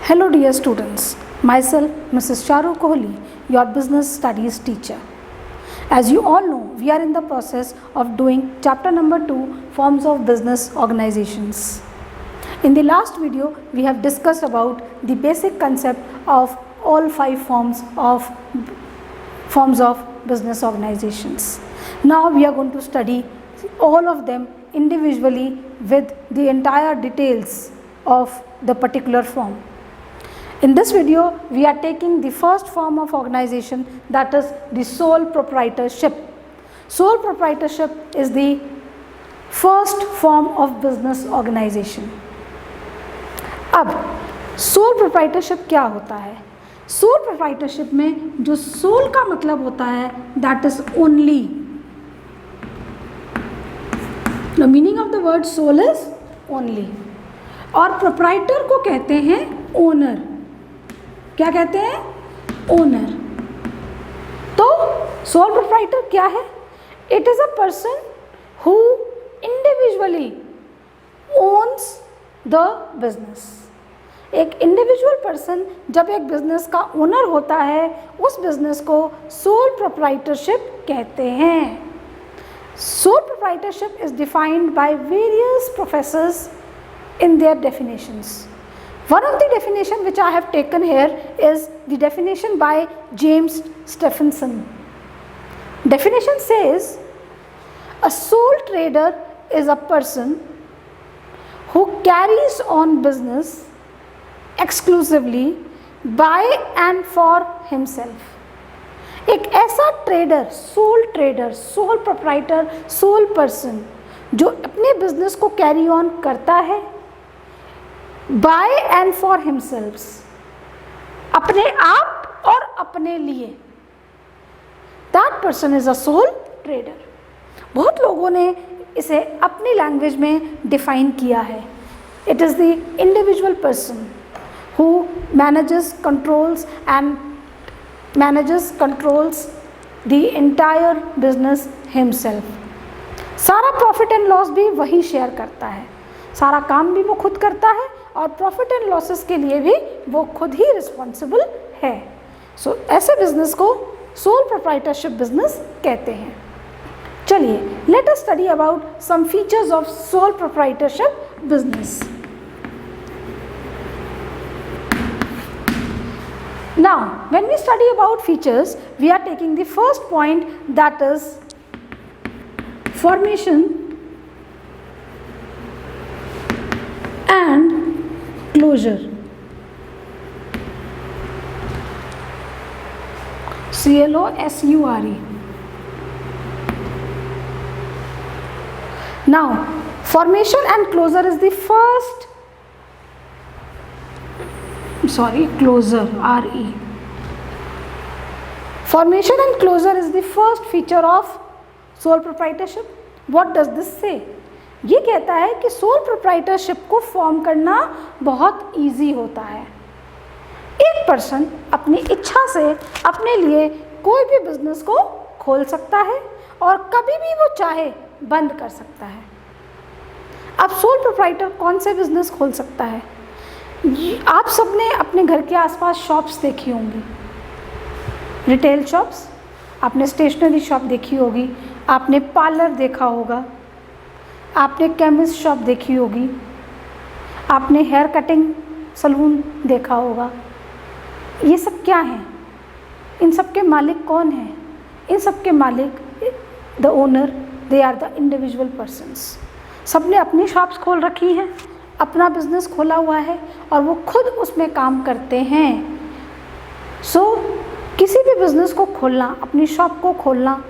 Hello dear students, myself Mrs. Charu Kohli, your business studies teacher. As you all know, we are in the process of doing chapter number 2, forms of business organizations. In the last video, we have discussed about the basic concept of all 5 forms of business organizations. Now we are going to study all of them individually with the entire details of the particular form. In this video, we are taking the first form of organization, that is the sole proprietorship. Sole proprietorship is the first form of business organization. अब sole proprietorship क्या होता है? Sole proprietorship में जो sole का मतलब होता है, that is only. The meaning of the word sole is only. और proprietor को कहते हैं owner. क्या कहते हैं? ओनर. तो सोल प्रोप्राइटर क्या है? It is a person who individually owns the business. एक इंडिविजुअल पर्सन जब एक बिजनेस का ओनर होता है, उस बिजनेस को सोल प्रोप्राइटरशिप कहते हैं. Soul proprietorship is defined by various professors in their definitions. One of the definition which I have taken here is the definition by James Stephenson. Definition says, a sole trader is a person who carries on business exclusively by and for himself. एक ऐसा trader, sole proprietor, sole person जो अपने business को carry on करता है by and for himself, अपने आप और अपने लिए. That person is a sole trader. बहुत लोगों ने इसे अपनी लैंग्वेज में डिफाइन किया है. It is the individual person who controls the entire business himself. सारा प्रॉफिट एंड लॉस भी वही शेयर करता है, सारा काम भी वो खुद करता है और प्रॉफिट एंड लॉसेस के लिए भी वो खुद ही रिस्पॉन्सिबल है. सो ऐसे बिजनेस को सोल प्रोप्राइटरशिप बिजनेस कहते हैं. चलिए, let us study about some features of sole proprietorship business. Now, when we study about features, we are taking the first point, that is formation and closure. CLOSURE. Now, formation and closure is the first. Closure, RE. Formation and closure is the first feature of sole proprietorship. What does this say? ये कहता है कि sole proprietorship को form करना बहुत easy होता है. एक पर्सन अपनी इच्छा से अपने लिए कोई भी बिजनेस को खोल सकता है और कभी भी वो चाहे बंद कर सकता है. अब सोल प्रोप्राइटर कौन से बिजनेस खोल सकता है? आप सबने अपने घर के आसपास शॉप्स देखी होंगी, रिटेल शॉप्स. आपने स्टेशनरी शॉप देखी होगी, आपने पार्लर देखा होगा, आपने केमिस्ट शॉप देखी होगी, आपने हेयर कटिंग सलून देखा होगा. ये सब क्या हैं? इन सब के मालिक कौन हैं? इन सब के मालिक the owner, they are the individual persons. सब ने अपनी शॉप्स खोल रखी हैं, अपना बिजनेस खोला हुआ है और वो खुद उसमें काम करते हैं. सो किसी भी बिजनेस को खोलना, अपनी शॉप को खोलना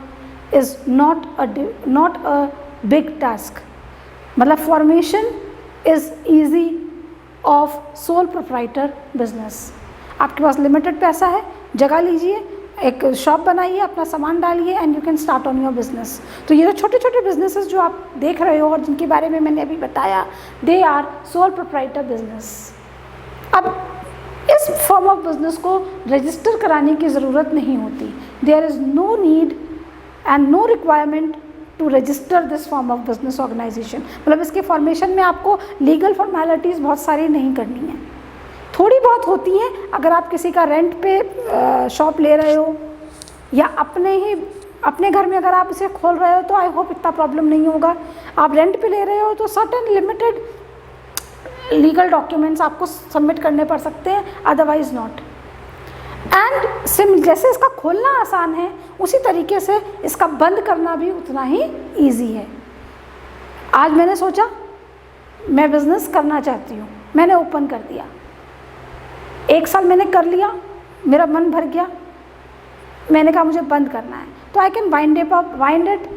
is not a big task. मतलब formation is easy of sole proprietor business. आपके पास लिमिटेड पैसा है, जगह लीजिए, एक शॉप बनाइए, अपना सामान डालिए and you can start on your business. तो ये जो छोटे छोटे बिजनेसेस जो आप देख रहे हो और जिनके बारे में मैंने अभी बताया, they are sole proprietor business. अब इस फॉर्म ऑफ बिजनेस को रजिस्टर कराने की ज़रूरत नहीं होती. There is no need and no requirement to register this form of business organisation. मतलब इसके फॉर्मेशन में आपको लीगल फॉर्मेलिटीज़ बहुत सारी नहीं करनी है. थोड़ी बहुत होती हैं, अगर आप किसी का रेंट पे शॉप ले रहे हो या अपने घर में अगर आप इसे खोल रहे हो तो आई होप इतना प्रॉब्लम नहीं होगा। आप रेंट पे ले रहे हो तो सर्टेन लिमिटेड लीगल डॉक्यूमेंट्स आपको सबमिट करने पड़ सकते हैं, अदरवाइज नॉट। एंड जैसे इसका खोलना आसान है, उसी तरीके से इसका बंद करना भी उतना ही ईजी है। आज मैंने सोचा मैं बिज़नेस करना चाहती हूँ, मैंने ओपन कर दिया, 1 साल मैंने कर लिया, मेरा मन भर गया, मैंने कहा मुझे बंद करना है, तो I can wind it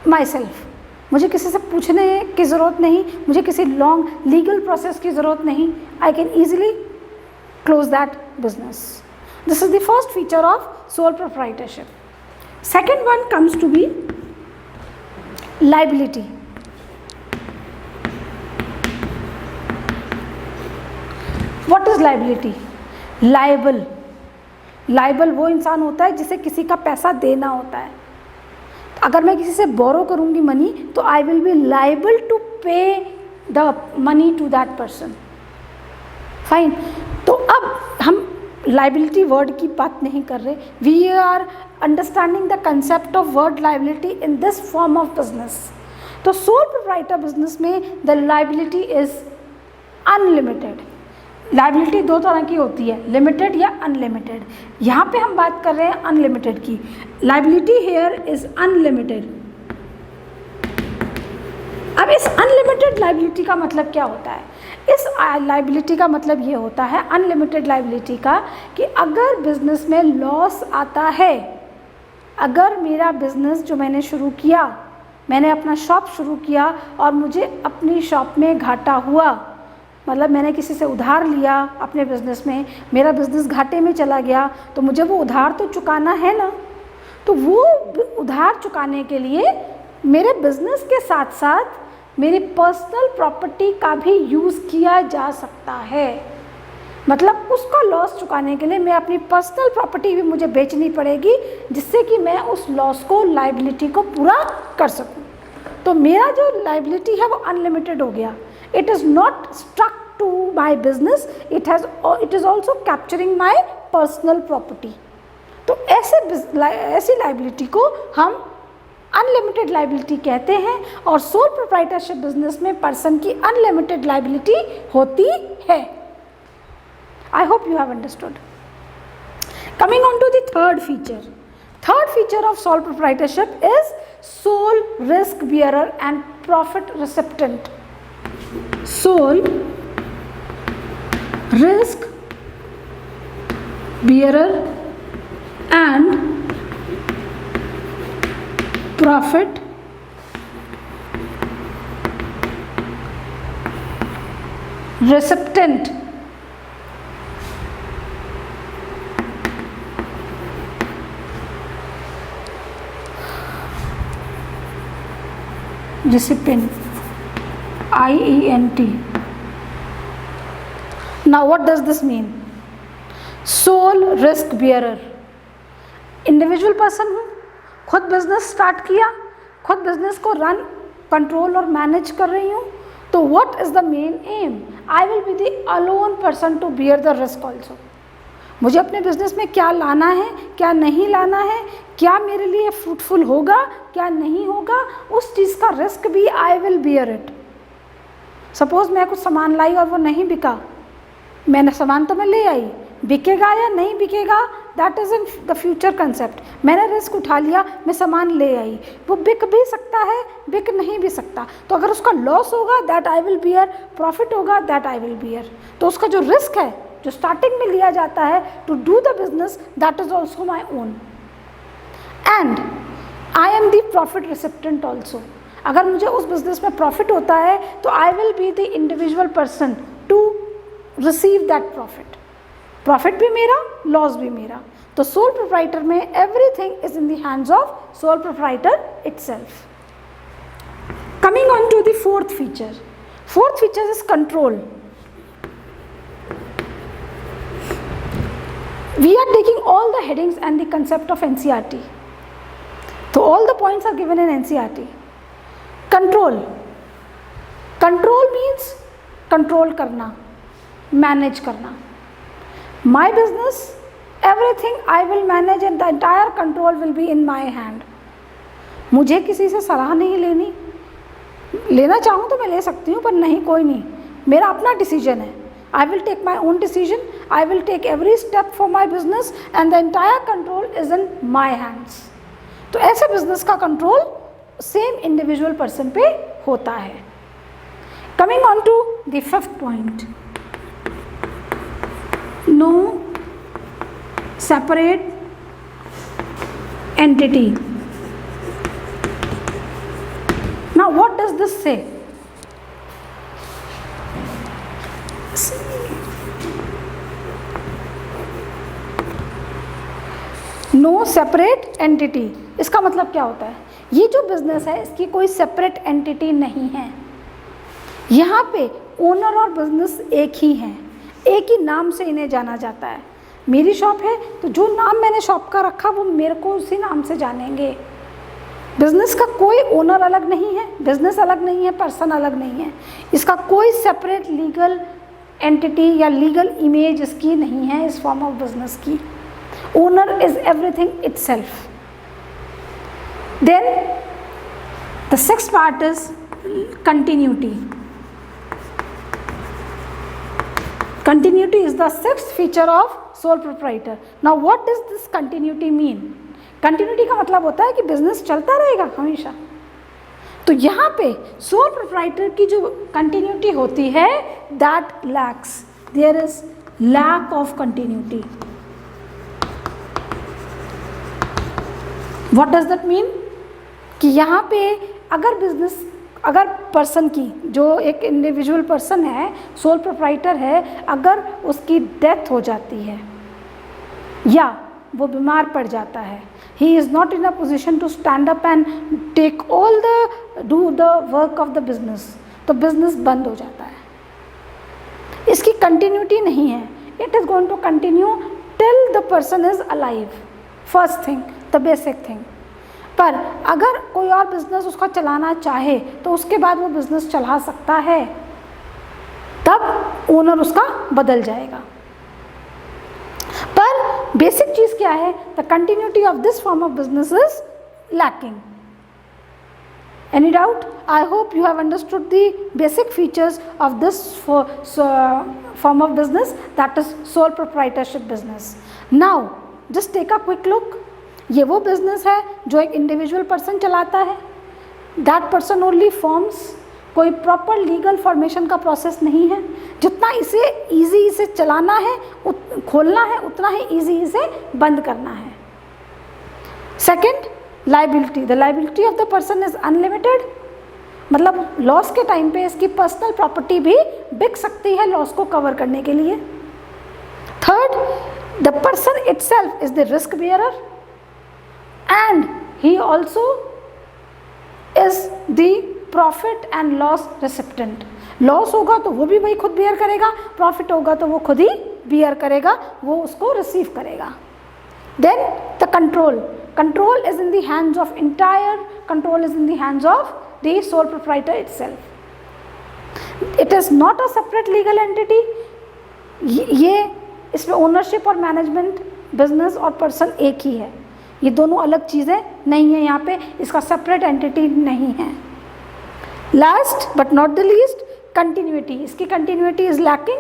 my self. मुझे किसी से पूछने की ज़रूरत नहीं, मुझे किसी लॉन्ग लीगल प्रोसेस की ज़रूरत नहीं। I can easily close that business. This is the first feature of sole proprietorship. Second one comes to be liability. What is liability? Liable वो इंसान होता है जिसे किसी का पैसा देना होता है। अगर मैं किसी से बोरो करूंगी मनी तो I will be liable to pay the money to that person. Fine. तो अब हम लाइबिलिटी वर्ड की बात नहीं कर रहे, we are understanding the concept of word liability in this form of business. तो सोल प्रोप्राइटर बिजनेस में the liability is unlimited. Liability 2 तरह की होती है, लिमिटेड या अनलिमिटेड। यहाँ पे हम बात कर रहे हैं अनलिमिटेड की। Liability here is unlimited. अब इस अनलिमिटेड लाइबिलिटी का मतलब क्या होता है? इस लाइबिलिटी का मतलब ये होता है, अनलिमिटेड लाइबिलिटी का, कि अगर बिजनेस में लॉस आता है, अगर मेरा बिजनेस जो मैंने शुरू किया, मैंने अपना शॉप शुरू किया और मुझे अपनी शॉप में घाटा हुआ, मतलब मैंने किसी से उधार लिया अपने बिज़नेस में, मेरा बिज़नेस घाटे में चला गया, तो मुझे वो उधार तो चुकाना है ना। तो वो उधार चुकाने के लिए मेरे बिज़नेस के साथ साथ मेरी पर्सनल प्रॉपर्टी का भी यूज़ किया जा सकता है। मतलब उसका लॉस चुकाने के लिए मैं अपनी पर्सनल प्रॉपर्टी भी मुझे बेचनी पड़ेगी, जिससे कि मैं उस लॉस को, लाइबिलिटी को पूरा कर सकूं। तो मेरा जो लाइबिलिटी है वो अनलिमिटेड हो गया। It is not stuck to my business, it is also capturing my personal property. तो ऐसी लाइबिलिटी को हम अनलिमिटेड लाइबिलिटी कहते हैं, और सोल प्रोप्राइटरशिप बिजनेस में पर्सन की अनलिमिटेड लाइबिलिटी होती है। I hope you have understood. Coming on to the third feature of sole proprietorship is sole risk bearer and profit recipient. Sole risk bearer and profit recipient। IENT। Now what does this mean? Sole risk bearer, individual person हूँ, खुद business start किया, खुद business को run, control और manage कर रही हूँ। तो what is the main aim? I will be the alone person to bear the risk also. मुझे अपने बिजनेस में क्या लाना है, क्या नहीं लाना है, क्या मेरे लिए फ्रूटफुल होगा, क्या नहीं होगा, उस चीज़ का रिस्क भी I will bear it. Suppose मैं कुछ सामान लाई और वो नहीं बिका, मैंने सामान तो मैं ले आई, बिकेगा या नहीं बिकेगा that is in the future concept. मैंने रिस्क उठा लिया, मैं सामान ले आई, वो बिक भी सकता है, बिक नहीं भी सकता। तो अगर उसका लॉस होगा that I will beer, profit होगा दैट आई विल बियर। तो उसका जो रिस्क है, जो स्टार्टिंग में लिया जाता है to do the business, that is also my own. And I am the profit recipient also. अगर मुझे उस बिजनेस में प्रॉफिट होता है तो I will be the individual person to receive that profit. Profit भी मेरा, लॉस भी मेरा। तो सोल प्रोप्राइटर में everything is in the hands of sole proprietor itself. Coming on to the fourth feature is control. We are taking all the headings and the concept of NCERT. So all the points are given in NCERT. Control means control करना। Manage करना। My business everything I will manage and the entire control will be in my hand. मुझे किसी से सलाह नहीं लेनी, लेना चाहूँ तो मैं ले सकती हूँ, पर नहीं, कोई नहीं, मेरा अपना डिसीजन है। I will take my own decision, I will take every step for my business and the entire control is in my hands। तो ऐसे बिजनेस का कंट्रोल सेम इंडिविजुअल पर्सन पे होता है। Coming on to the fifth point, no separate entity. Now what does this say? No separate entity, इसका मतलब क्या होता है? ये जो बिजनेस है इसकी कोई सेपरेट एंटिटी नहीं है। यहाँ पे ओनर और बिजनेस एक ही हैं, एक ही नाम से इन्हें जाना जाता है। मेरी शॉप है तो जो नाम मैंने शॉप का रखा वो मेरे को उसी नाम से जानेंगे। बिजनेस का कोई ओनर अलग नहीं है, बिजनेस अलग नहीं है, पर्सन अलग नहीं है, इसका कोई सेपरेट लीगल एंटिटी या लीगल इमेज इसकी नहीं है इस फॉर्म ऑफ बिजनेस की। Owner is everything itself. Then the sixth part is continuity. Continuity is the sixth feature of sole proprietor. Now what does this continuity mean? Continuity का मतलब होता है कि बिजनेस चलता रहेगा हमेशा। तो यहाँ पे सोल प्रोप्राइटर की जो कंटिन्यूटी होती है that lacks, there is lack of continuity. What does that mean? कि यहाँ पे अगर पर्सन की, जो एक इंडिविजुअल पर्सन है, सोल प्रोप्राइटर है, अगर उसकी डेथ हो जाती है या वो बीमार पड़ जाता है, he is not in a position to stand up and take all do the work of the business, तो बिजनेस बंद हो जाता है। इसकी कंटिन्यूटी नहीं है। It is going to continue till the person is alive, first thing, the basic thing. पर अगर कोई और बिजनेस उसका चलाना चाहे तो उसके बाद वो बिजनेस चला सकता है, तब ओनर उसका बदल जाएगा। पर बेसिक चीज क्या है? The continuity of this form of business is lacking. Any doubt? I hope you have understood the basic features of this form of business, that is sole proprietorship business. Now just take a quick look. ये वो business है जो एक individual person चलाता है। That person only forms, कोई proper legal formation का process नहीं है। जितना इसे ईजी इसे चलाना है, खोलना है, उतना ही ईजी इसे बंद करना है। Second, liability. The liability of the person is unlimited, मतलब लॉस के टाइम पे इसकी पर्सनल प्रॉपर्टी भी बिक सकती है लॉस को कवर करने के लिए। Third, the person itself is the risk bearer and he also is the profit and loss recipient. Loss होगा तो वो भी वही खुद बियर करेगा, प्रॉफिट होगा तो वो खुद ही बियर करेगा, वो उसको रिसीव करेगा। Then the control is in the hands of entire control is in the hands of the sole proprietor itself. It is not a separate legal entity. ये इसमें ओनरशिप और मैनेजमेंट, बिजनेस और person एक ही है, ये दोनों अलग चीज़ें नहीं है। यहाँ पे इसका सेपरेट एंटिटी नहीं है। Last but not the least, continuity. इसकी कंटिन्यूटी इज लैकिंग।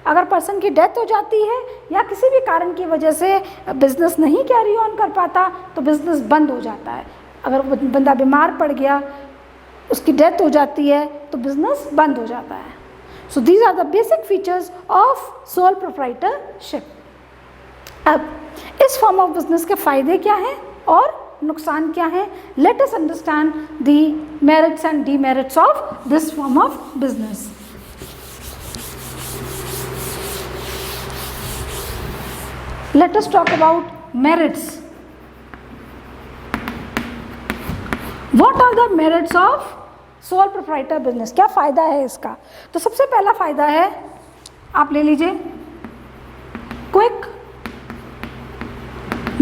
अगर पर्सन की डेथ हो जाती है या किसी भी कारण की वजह से बिजनेस नहीं कैरी ऑन कर पाता तो बिजनेस बंद हो जाता है। अगर बंदा बीमार पड़ गया, उसकी डेथ हो जाती है तो बिजनेस बंद हो जाता है। So these are the basic features of sole proprietorship. अब इस फॉर्म ऑफ बिजनेस के फायदे क्या हैं और नुकसान क्या हैं? Let us understand the merits and demerits of this form of business. Let us talk about merits. What are the merits of sole proprietor business? क्या फायदा है इसका? तो सबसे पहला फायदा है, आप ले लीजिए, quick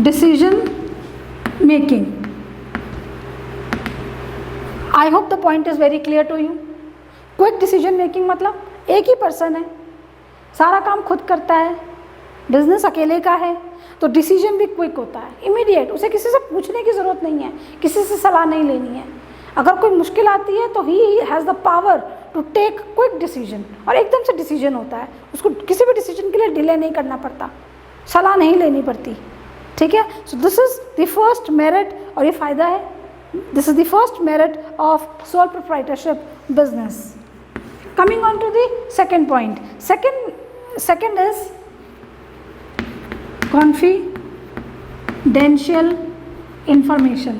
decision making. I hope the point is very clear to you. Quick decision making मतलब एक ही पर्सन है, सारा काम खुद करता है, बिजनेस अकेले का है, तो डिसीजन भी क्विक होता है, इमीडिएट, उसे किसी से पूछने की ज़रूरत नहीं है, किसी से सलाह नहीं लेनी है। अगर कोई मुश्किल आती है तो he has the power to take quick decision, और एकदम से डिसीजन होता है, उसको किसी भी डिसीजन के लिए डिले नहीं करना पड़ता, सलाह नहीं लेनी पड़ती, ठीक है। So this is the first merit, और ये फ़ायदा है, this is the first merit of sole proprietorship business. Coming on to the second point, second is confidential information.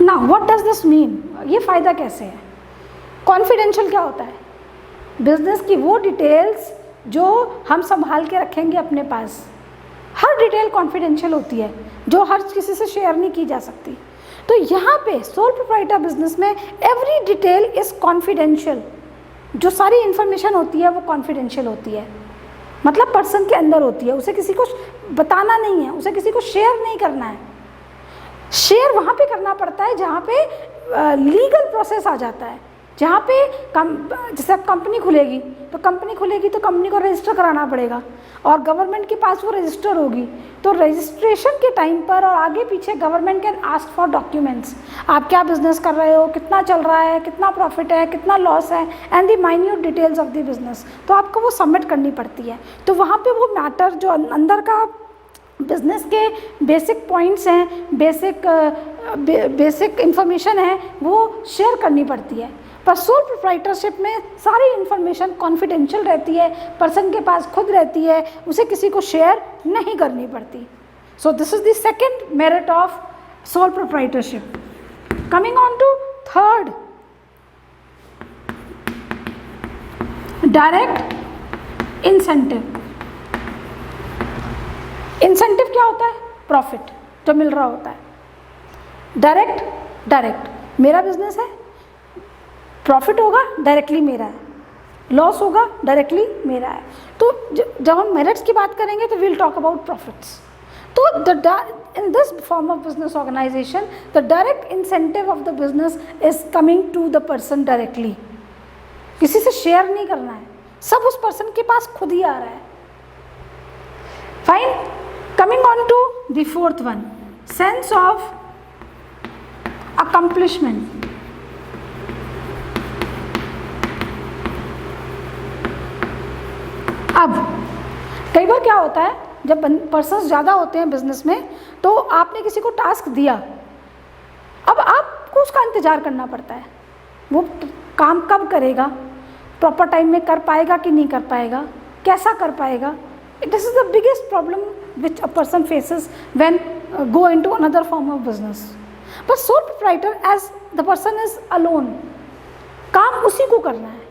Now what does this mean? ये फ़ायदा कैसे है? कॉन्फिडेंशियल क्या होता है? बिजनेस की वो डिटेल्स जो हम संभाल के रखेंगे अपने पास। हर डिटेल कॉन्फिडेंशियल होती है जो हर किसी से शेयर नहीं की जा सकती। तो यहाँ पे सोल प्रोप्राइटर बिजनेस में एवरी डिटेल इज़ कॉन्फिडेंशियल, जो सारी इन्फॉर्मेशन होती है वो कॉन्फिडेंशियल होती है, मतलब पर्सन के अंदर होती है, उसे किसी को बताना नहीं है, उसे किसी को शेयर नहीं करना है। शेयर वहाँ पे करना पड़ता है जहाँ पे लीगल प्रोसेस आ जाता है, जहाँ पे जैसे कंपनी खुलेगी तो कंपनी को रजिस्टर कराना पड़ेगा, और गवर्नमेंट के पास वो रजिस्टर होगी, तो रजिस्ट्रेशन के टाइम पर और आगे पीछे government can ask for documents, आप क्या बिजनेस कर रहे हो, कितना चल रहा है, कितना प्रॉफिट है, कितना लॉस है, and the minute details of the business, तो आपको वो सबमिट करनी पड़ती है। तो वहाँ पे वो मैटर जो अंदर का बिजनेस के बेसिक पॉइंट्स हैं, बेसिक इंफॉर्मेशन है, वो शेयर करनी पड़ती है। पर सोल प्रोप्राइटरशिप में सारी इन्फॉर्मेशन कॉन्फिडेंशियल रहती है, पर्सन के पास खुद रहती है, उसे किसी को शेयर नहीं करनी पड़ती। So this is the second merit of sole proprietorship. Coming on to third, direct incentive. Incentive क्या होता है? प्रॉफिट जो मिल रहा होता है। डायरेक्ट मेरा बिजनेस है, प्रॉफिट होगा डायरेक्टली मेरा है, लॉस होगा डायरेक्टली मेरा है। तो जब हम मेरिट्स की बात करेंगे तो विल टॉक अबाउट प्रॉफिट्स। तो in this form of business organization, the direct incentive of the business is coming to the person directly. किसी से शेयर नहीं करना है, सब उस पर्सन के पास खुद ही आ रहा है। Fine. Coming on to the fourth one, sense of accomplishment. अब कई बार क्या होता है, जब पर्सन्स ज़्यादा होते हैं बिजनेस में, तो आपने किसी को टास्क दिया, अब आपको उसका इंतज़ार करना पड़ता है, वो काम कब करेगा, प्रॉपर टाइम में कर पाएगा कि नहीं कर पाएगा, कैसा कर पाएगा। This is the biggest problem which a person faces when go into another form of business. But sole proprietor, as the person is alone, काम उसी को करना है,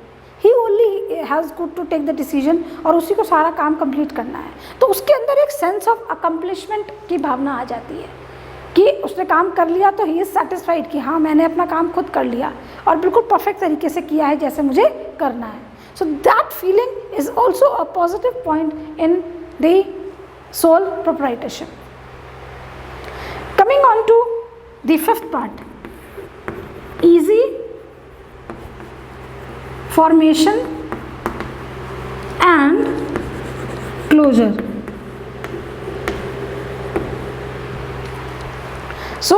he only has got to take the decision, और उसी को सारा काम कंप्लीट करना है। तो उसके अंदर एक सेंस ऑफ अकम्पलिशमेंट की भावना आ जाती है कि उसने काम कर लिया तो ही इज़ सेटिस्फाइड कि हाँ मैंने अपना काम खुद कर लिया और बिल्कुल परफेक्ट तरीके से किया है जैसे मुझे करना है। So that feeling is also a positive point in the sole proprietorship. Coming on to the fifth part, easy formation and closure. So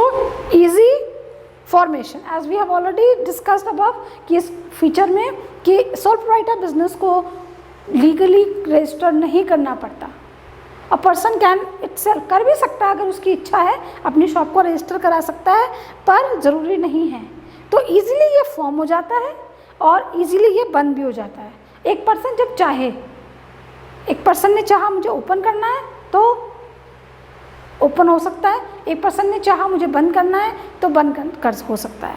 easy formation, as we have already discussed above, कि इस feature में कि sole proprietor business को legally register नहीं करना पड़ता। अ person can itself कर भी सकता है, अगर उसकी इच्छा है अपनी शॉप को रजिस्टर करा सकता है, पर ज़रूरी नहीं है। तो ईजिली ये फॉर्म हो जाता है और ईजिली ये बंद भी हो जाता है। एक पर्सन जब चाहे, एक पर्सन ने चाहा मुझे ओपन करना है तो ओपन हो सकता है, एक पर्सन ने चाहा मुझे बंद करना है तो बंद कर हो सकता है।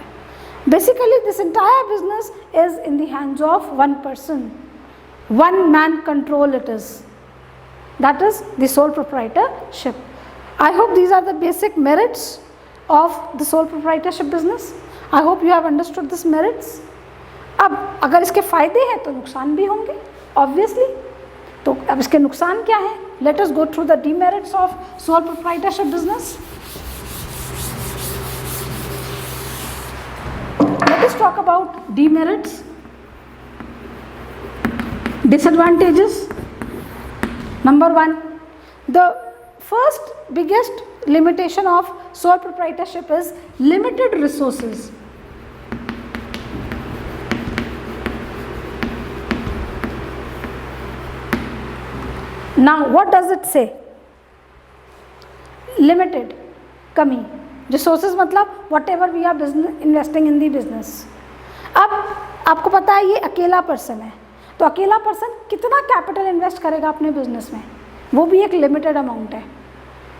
Basically this entire business is in the hands of one person, one man control it is, that is the sole proprietorship. I hope these are the basic merits of the sole proprietorship business. I hope you have understood this merits. अब अगर इसके फ़ायदे हैं तो नुकसान भी होंगे obviously. तो अब इसके नुकसान क्या हैं? Let us go through the demerits of sole proprietorship business. Let us talk about demerits. Disadvantages. Number 1, the first biggest limitation of sole proprietorship is limited resources. Now what does it say? Limited, कमी. Resources मतलब whatever we are investing in the business. अब आपको पता है ये अकेला person है, तो अकेला पर्सन कितना कैपिटल इन्वेस्ट करेगा अपने बिजनेस में, वो भी एक लिमिटेड अमाउंट है.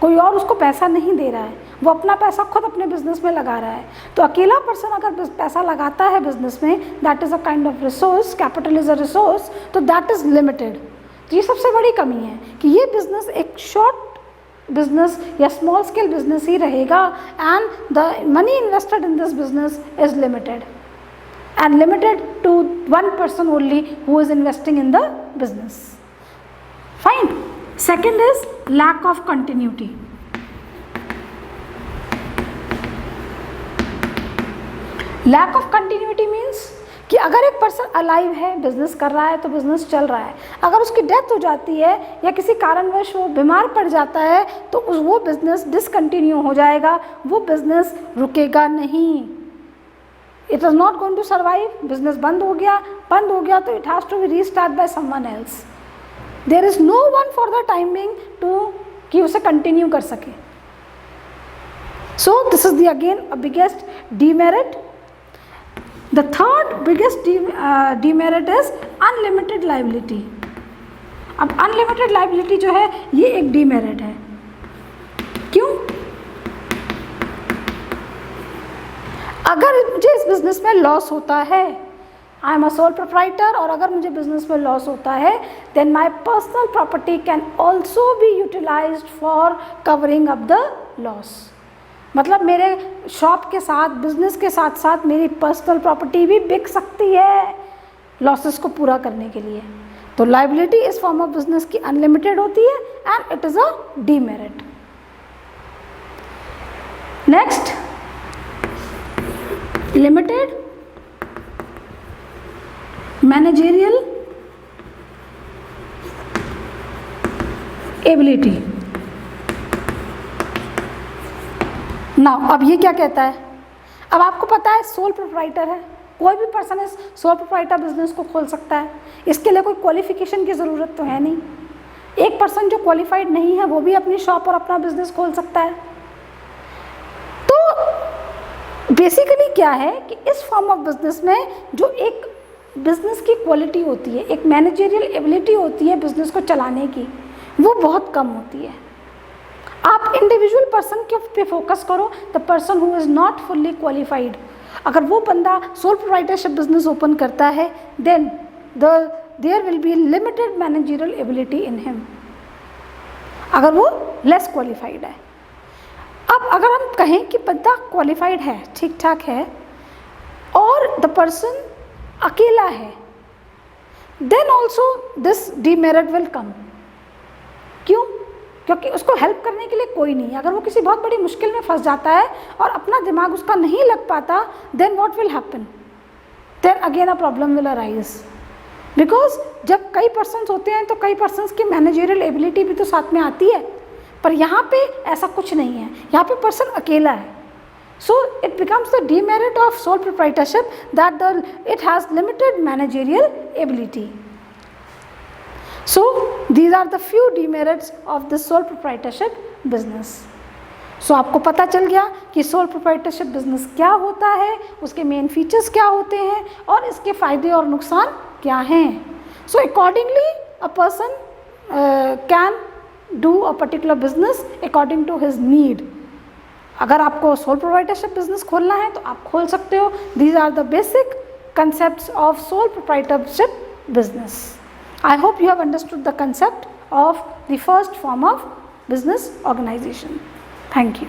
कोई और उसको पैसा नहीं दे रहा है, वो अपना पैसा खुद अपने बिजनेस में लगा रहा है. तो अकेला पर्सन अगर पैसा लगाता है बिजनेस में, that is a kind of resource, capital is a resource, तो दैट इज़ लिमिटेड. ये सबसे बड़ी कमी है कि ये बिजनेस एक शॉर्ट बिजनेस या स्मॉल स्केल बिजनेस ही रहेगा, and the money invested in this business is limited and limited to one person only who is investing in the business. Fine. Second is lack of continuity. Lack of continuity means कि अगर एक person alive है, business कर रहा है, तो business चल रहा है. अगर उसकी डेथ हो जाती है या किसी कारणवश वो बीमार पड़ जाता है, तो वो बिजनेस डिसकंटिन्यू हो जाएगा, वो बिजनेस रुकेगा नहीं. It is not going to survive. Business बंद हो गया तो it has to be restart by someone else. There is no one for the time being to कि उसे कंटिन्यू कर सके. So this is the again a biggest demerit. The third biggest demerit is unlimited liability. अब unlimited liability जो है ये एक demerit है. क्यों? अगर मुझे इस बिज़नेस में लॉस होता है, I am a sole proprietor, और अगर मुझे बिज़नेस में लॉस होता है, then my personal property can also be utilised for covering up the loss. मतलब मेरे शॉप के साथ, बिजनेस के साथ साथ मेरी पर्सनल प्रॉपर्टी भी बिक सकती है लॉसेस को पूरा करने के लिए. तो लाइबिलिटी इस फॉर्म ऑफ बिजनेस की अनलिमिटेड होती है and it is a demerit. Next, limited managerial ability. Now अब ये क्या कहता है? अब आपको पता है सोल प्रोप्राइटर है, कोई भी पर्सन इस सोल प्रोप्राइटर बिजनेस को खोल सकता है. इसके लिए कोई क्वालिफिकेशन की ज़रूरत तो है नहीं. एक पर्सन जो क्वालिफाइड नहीं है वो भी अपनी शॉप और अपना बिजनेस खोल सकता है. तो बेसिकली क्या है कि इस फॉर्म ऑफ बिजनेस में जो एक बिजनेस की क्वालिटी होती है, एक मैनेजरियल एबिलिटी होती है बिजनेस को चलाने की, वो बहुत कम होती है. आप इंडिविजुअल पर्सन के पे फोकस करो, the person who is not fully qualified. अगर वो बंदा सोल प्रोप्राइटरशिप बिजनेस ओपन करता है, then there will be limited managerial ability in him, अगर वो लेस क्वालिफाइड है. अब अगर हम कहें कि बंदा क्वालिफाइड है, ठीक ठाक है, और द पर्सन अकेला है, then also this demerit will come. क्यों? क्योंकि उसको हेल्प करने के लिए कोई नहीं है. अगर वो किसी बहुत बड़ी मुश्किल में फंस जाता है और अपना दिमाग उसका नहीं लग पाता, then what will happen? Then again a problem will arise. Because जब कई पर्सन्स होते हैं तो कई पर्सन्स की मैनेजरियल एबिलिटी भी तो साथ में आती है, पर यहाँ पे ऐसा कुछ नहीं है. यहाँ पे पर्सन अकेला है. So it becomes the demerit of sole proprietorship that it has limited managerial ability. So these are the few demerits of the sole proprietorship business. So आपको पता चल गया कि सोल प्रोप्राइटरशिप बिजनेस क्या होता है, उसके मेन फीचर्स क्या होते हैं और इसके फ़ायदे और नुकसान क्या हैं. So accordingly a person can do a particular business according to his need. अगर आपको सोल प्रोप्राइटरशिप बिजनेस खोलना है तो आप खोल सकते हो. These are the basic concepts of sole proprietorship business. I hope you have understood the concept of the first form of business organization. Thank you.